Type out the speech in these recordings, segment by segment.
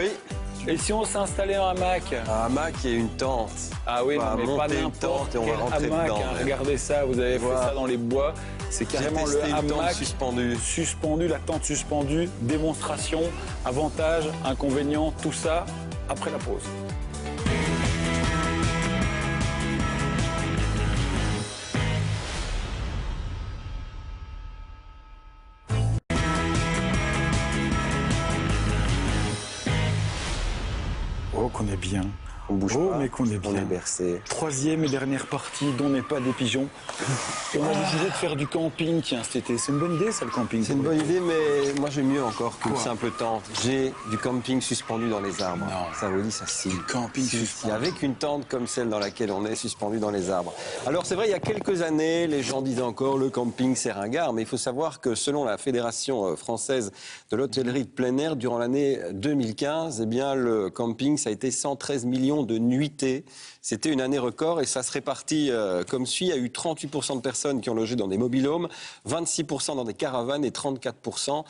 Oui. Et si on s'installait un hamac? Un hamac et une tente. Ah oui, On va non, mais pas monter une n'importe tente et on va quel rentrer hamac. dedans, Hein. ouais. Regardez ça, vous avez fait ça dans les bois. C'est carrément le J'ai testé une tente hamac suspendue. suspendu, la tente suspendue, démonstration, avantages, inconvénients, tout ça après la pause. Oh, qu'on est bien. On bouge Oh, pas. mais qu'on est bien. On est bercé. Troisième et dernière partie dont n'est pas des pigeons. On a décidé de faire du camping, tiens, cet été. C'est une bonne idée, ça, le camping. C'est une bonne idée, mais moi j'ai mieux encore qu'une Quoi? simple tente. J'ai du camping suspendu dans les arbres. Non. Ça vous dit, ça signe. Camping suspendu. Avec une tente comme celle dans laquelle on est suspendu dans les arbres. Alors c'est vrai, il y a quelques années, les gens disaient encore le camping c'est ringard, mais il faut savoir que selon la Fédération française de l'hôtellerie de plein air, durant l'année 2015, eh bien le camping ça a été 113 millions de nuitées. C'était une année record et ça se répartit comme suit. Il y a eu 38% de personnes qui ont logé dans des mobil-homes, 26% dans des caravanes et 34%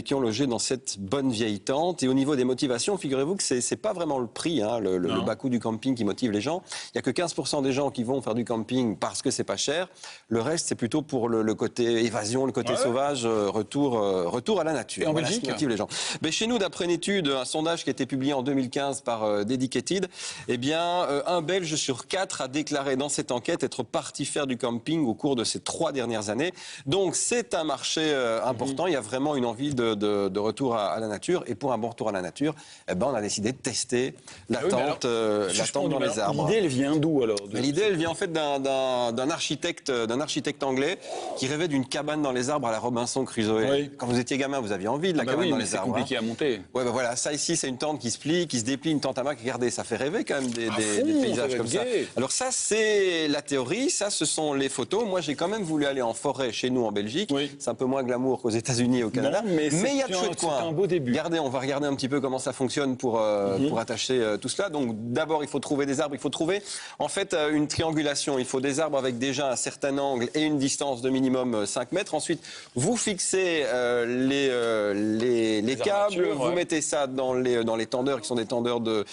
qui ont logé dans cette bonne vieille tente. Et au niveau des motivations, figurez-vous que c'est pas vraiment le prix, hein, le bas coût du camping qui motive les gens. Il y a que 15% des gens qui vont faire du camping parce que c'est pas cher. Le reste, c'est plutôt pour le côté évasion, le côté sauvage, retour à la nature. Et en Voilà ce Belgique qui motive les gens. Mais chez nous, d'après une étude, un sondage qui a été publié en 2015 par Dedicated, eh bien, un Belge sur 4 a déclaré dans cette enquête être parti faire du camping au cours de ces 3 dernières années. Donc, c'est un marché important. Il y a vraiment une envie de retour à la nature. Et pour un bon retour à la nature, eh ben, on a décidé de tester la tente dans les arbres. L'idée, elle vient d'où alors L'idée, elle vient en fait d'un architecte anglais qui rêvait d'une cabane dans les arbres à la Robinson Crusoe. Oui. Quand vous étiez gamin, vous aviez envie de la cabane dans les arbres. C'est compliqué à monter. Ouais, ben voilà, ça ici, c'est une tente qui se plie, qui se déplie, une tente hamac. Regardez, ça fait rêver quand même des paysages comme ça. Alors ça, c'est la théorie, ça, ce sont les photos. Moi, j'ai quand même voulu aller en forêt chez nous en Belgique. Oui. C'est un peu moins glamour qu'aux États-Unis et au Canada. Non, mais il y a de chouettes coins. C'est un beau début. Regardez, on va regarder un petit peu comment ça fonctionne pour attacher tout cela. Donc d'abord, il faut trouver des arbres. Il faut trouver en fait une triangulation. Il faut des arbres avec déjà un certain angle et une distance de minimum 5 mètres. Ensuite, vous fixez les câbles, vous mettez ça dans les tendeurs qui sont des tendeurs de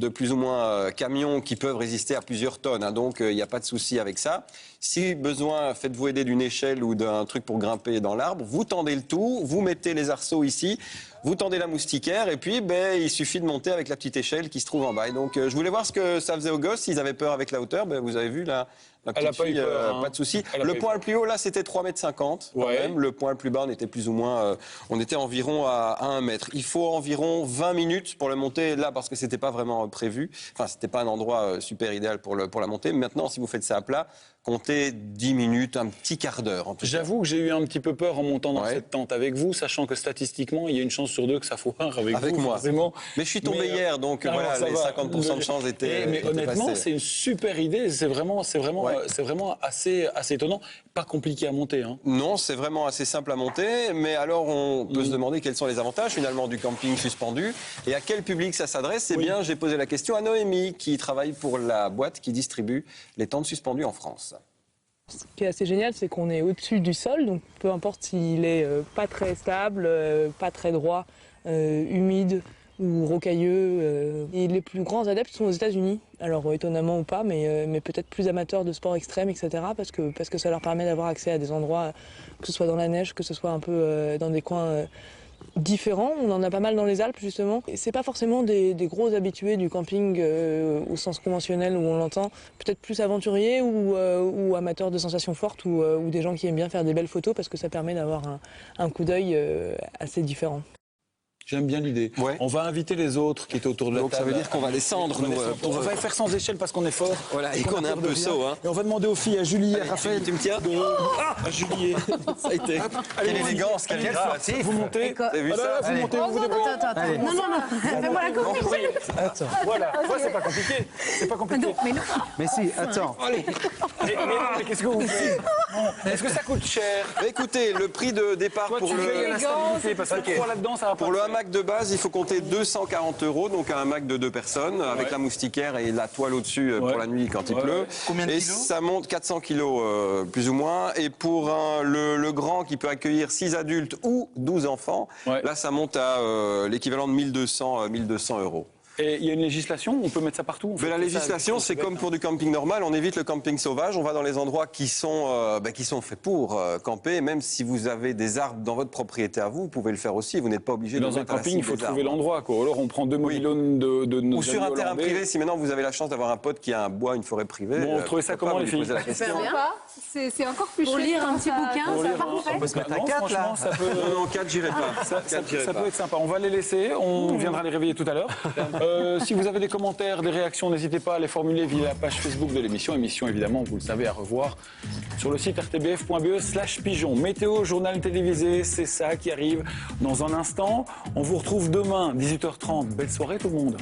plus ou moins camions qui peuvent résister à plusieurs tonnes. Hein, donc il n'y a pas de souci avec ça. Si besoin, faites-vous aider d'une échelle ou d'un truc pour grimper dans l'arbre. Vous tendez le tout, vous mettez les arceaux ici, vous tendez la moustiquaire et puis il suffit de monter avec la petite échelle qui se trouve en bas. Et donc je voulais voir ce que ça faisait aux gosses, s'ils avaient peur avec la hauteur. Vous avez vu là. La petite fille, pas de souci. Le point le plus haut, là, c'était 3,50 m. Même. Le point le plus bas, on était plus ou moins, on était environ à 1 mètre. Il faut environ 20 minutes pour le monter là, parce que c'était pas vraiment prévu. Enfin, c'était pas un endroit super idéal pour la monter. Maintenant, si vous faites ça à plat, comptez 10 minutes, un petit quart d'heure. J'avoue que j'ai eu un petit peu peur en montant dans cette tente avec vous, sachant que statistiquement, il y a une chance sur 2 que ça foire avec vous. Moi. Forcément. Mais je suis tombé hier, donc voilà, les 50% de chance étaient. Mais honnêtement, c'est une super idée. C'est vraiment assez étonnant. Pas compliqué à monter. Hein. Non, c'est vraiment assez simple à monter. Mais alors, on peut se demander quels sont les avantages finalement du camping suspendu et à quel public ça s'adresse. Eh bien, j'ai posé la question à Noémie, qui travaille pour la boîte qui distribue les tentes suspendues en France. Ce qui est assez génial, c'est qu'on est au-dessus du sol, donc peu importe s'il est pas très stable, pas très droit, humide ou rocailleux. Et les plus grands adeptes sont aux États-Unis. Alors étonnamment ou pas, mais peut-être plus amateurs de sport extrême, etc. Parce que ça leur permet d'avoir accès à des endroits, que ce soit dans la neige, que ce soit un peu dans des coins différents. On en a pas mal dans les Alpes justement. Et c'est pas forcément des gros habitués du camping au sens conventionnel où on l'entend. Peut-être plus aventuriers ou amateurs de sensations fortes ou des gens qui aiment bien faire des belles photos parce que ça permet d'avoir un coup d'œil assez différent. J'aime bien l'idée. Ouais. On va inviter les autres qui étaient autour de la table. Donc ça veut dire qu'on va descendre. On va faire sans échelle parce qu'on est fort. Voilà, et qu'on est un peu saut. Hein. Et on va demander aux filles, à Julie, à Raphaël. Tu me tiens à Julie. Ça a été. Quelle élégance, quelle grâce. Vous montez. Vous avez vu ça? Vous montez, vous débrouillez. Attends. Non. Fais-moi la confiance. Attends. Voilà. C'est pas compliqué. C'est pas compliqué. Mais non. Mais si, attends. Allez. Mais qu'est-ce que vous faites? Est-ce que ça coûte cher? Mais écoutez, le prix de départ Toi, pour tu veilles à la stabilité, parce que trop là-dedans, ça va pas. pour le hamac de base, il faut compter 240 €, donc un hamac de 2 personnes, avec la moustiquaire et la toile au-dessus pour la nuit quand il pleut. Combien de et kilos ça monte 400 kilos, plus ou moins. Et pour le grand qui peut accueillir 6 adultes ou 12 enfants, là, ça monte à l'équivalent de 1200 €. Et il y a une législation, on peut mettre ça partout? Mais la législation, c'est comme pour du camping normal, on évite le camping sauvage, on va dans les endroits qui sont faits pour camper. Même si vous avez des arbres dans votre propriété à vous, vous pouvez le faire aussi, vous n'êtes pas obligé de Dans un mettre à la camping, il cible faut des trouver arbres. l'endroit, quoi. Alors on prend 2 mobilhomes de nos Ou sur un amis terrain hollandais. privé, si maintenant vous avez la chance d'avoir un pote qui a un bois, une forêt privée. Bon, vous trouvez ça pourquoi comment, pas, les vous lui filles? posez la question. C'est encore plus Pour chouette lire un quand petit ça- bouquin, quand Pour ça lire parfait. On peut se mettre à Non, 4 là. franchement, ça peut... Non, 4, j'irai pas. Ça, 4, j'irai ça pas. peut être sympa. On va les laisser. On viendra les réveiller tout à l'heure. Si vous avez des commentaires, des réactions, n'hésitez pas à les formuler via la page Facebook de l'émission. Émission, évidemment, vous le savez, à revoir sur le site rtbf.be/pigeon. Météo, journal télévisé, c'est ça qui arrive dans un instant. On vous retrouve demain, 18h30. Belle soirée tout le monde.